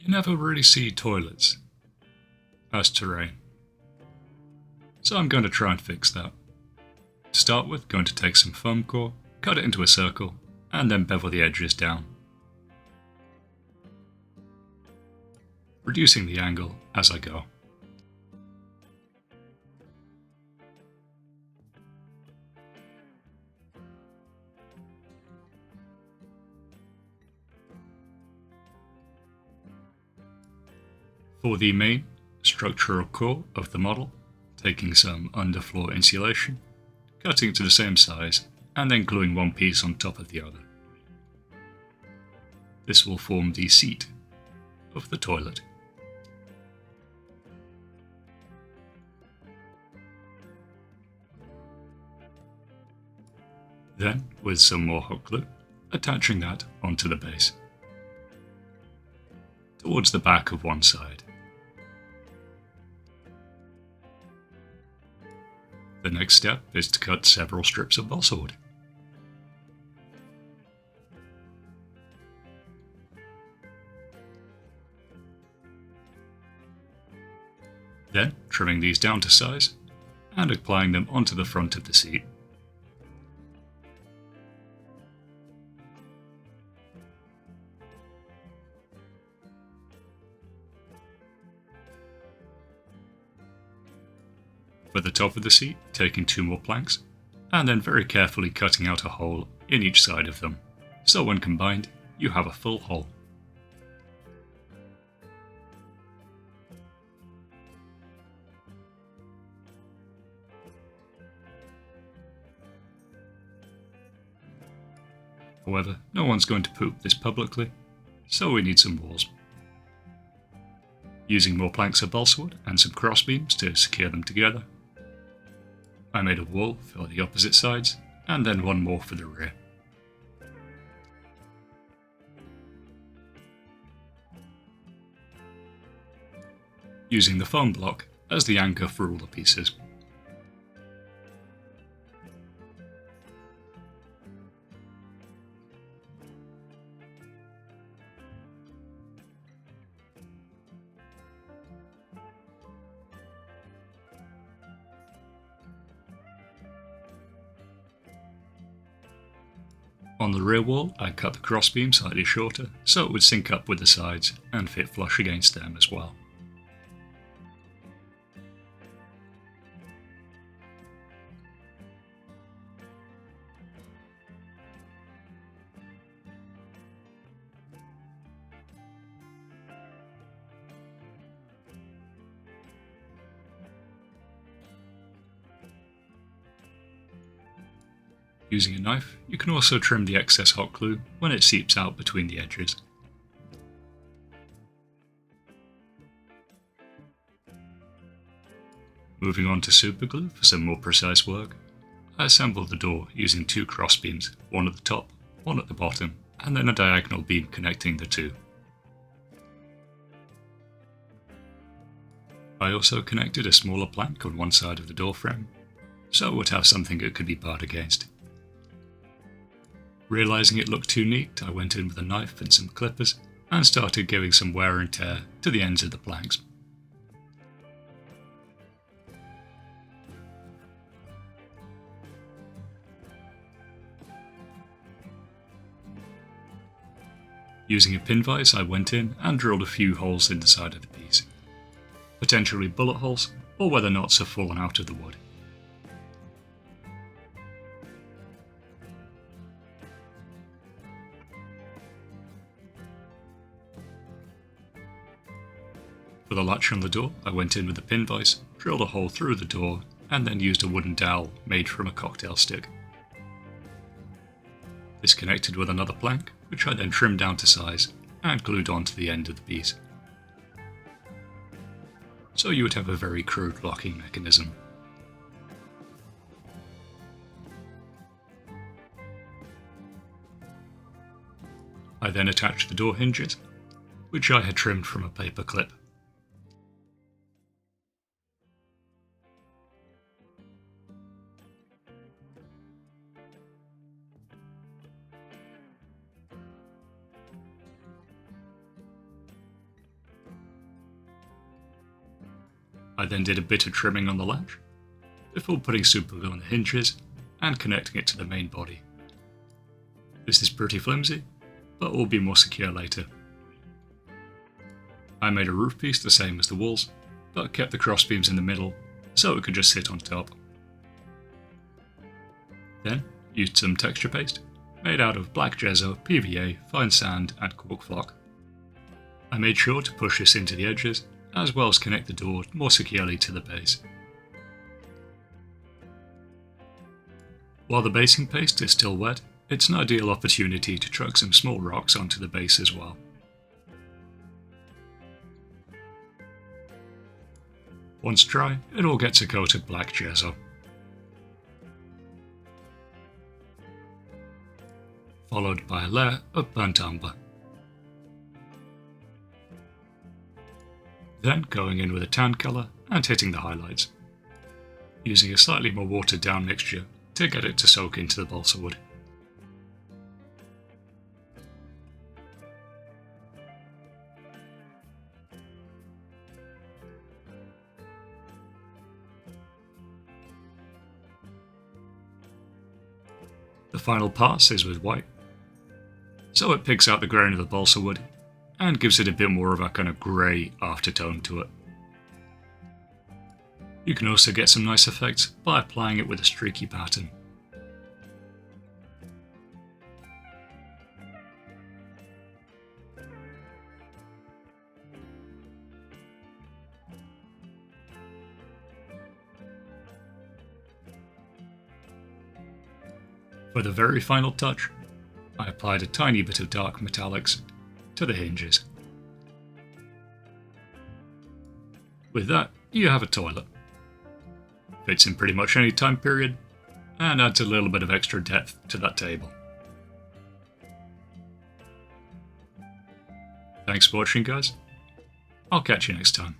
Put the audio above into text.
You never really see toilets as terrain. So I'm going to try and fix that. To start with, going to take some foam core, cut it into a circle, and then bevel the edges down, reducing the angle as I go. For the main structural core of the model, taking some underfloor insulation, cutting it to the same size, and then gluing one piece on top of the other. This will form the seat of the toilet. Then, with some more hot glue, attaching that onto the base, towards the back of one side. The next step is to cut several strips of balsa wood. Then, trimming these down to size and applying them onto the front of the seat. For the top of the seat, taking 2 more planks, and then very carefully cutting out a hole in each side of them, so when combined, you have a full hole. However, no one's going to poop this publicly, so we need some walls. Using more planks of balsa wood and some crossbeams to secure them together, I made a wall for the opposite sides, and then one more for the rear. Using the foam block as the anchor for all the pieces. On the rear wall, I cut the crossbeam slightly shorter so it would sync up with the sides and fit flush against them as well. Using a knife, you can also trim the excess hot glue when it seeps out between the edges. Moving on to superglue for some more precise work, I assembled the door using 2 crossbeams, one at the top, one at the bottom, and then a diagonal beam connecting the two. I also connected a smaller plank on one side of the door frame, so it would have something it could be barred against. Realising it looked too neat, I went in with a knife and some clippers and started giving some wear and tear to the ends of the planks. Using a pin vise, I went in and drilled a few holes in the side of the piece, potentially bullet holes or where the knots have fallen out of the wood. For the latch on the door, I went in with a pin vise, drilled a hole through the door, and then used a wooden dowel made from a cocktail stick. This connected with another plank, which I then trimmed down to size and glued onto the end of the piece. So you would have a very crude locking mechanism. I then attached the door hinges, which I had trimmed from a paper clip. I then did a bit of trimming on the latch, before putting super glue on the hinges and connecting it to the main body. This is pretty flimsy, but will be more secure later. I made a roof piece the same as the walls, but kept the crossbeams in the middle so it could just sit on top. Then used some texture paste made out of black gesso, PVA, fine sand and cork flock. I made sure to push this into the edges as well as connect the door more securely to the base. While the basing paste is still wet, it's an ideal opportunity to truck some small rocks onto the base as well. Once dry, it all gets a coat of black gesso. Followed by a layer of burnt umber. Then going in with a tan colour and hitting the highlights, using a slightly more watered down mixture to get it to soak into the balsa wood. The final pass is with white, so it picks out the grain of the balsa wood and gives it a bit more of a kind of grey aftertone to it. You can also get some nice effects by applying it with a streaky pattern. For the very final touch, I applied a tiny bit of dark metallics to the hinges. With that, you have a toilet. Fits in pretty much any time period, and adds a little bit of extra depth to that table. Thanks for watching, guys. I'll catch you next time.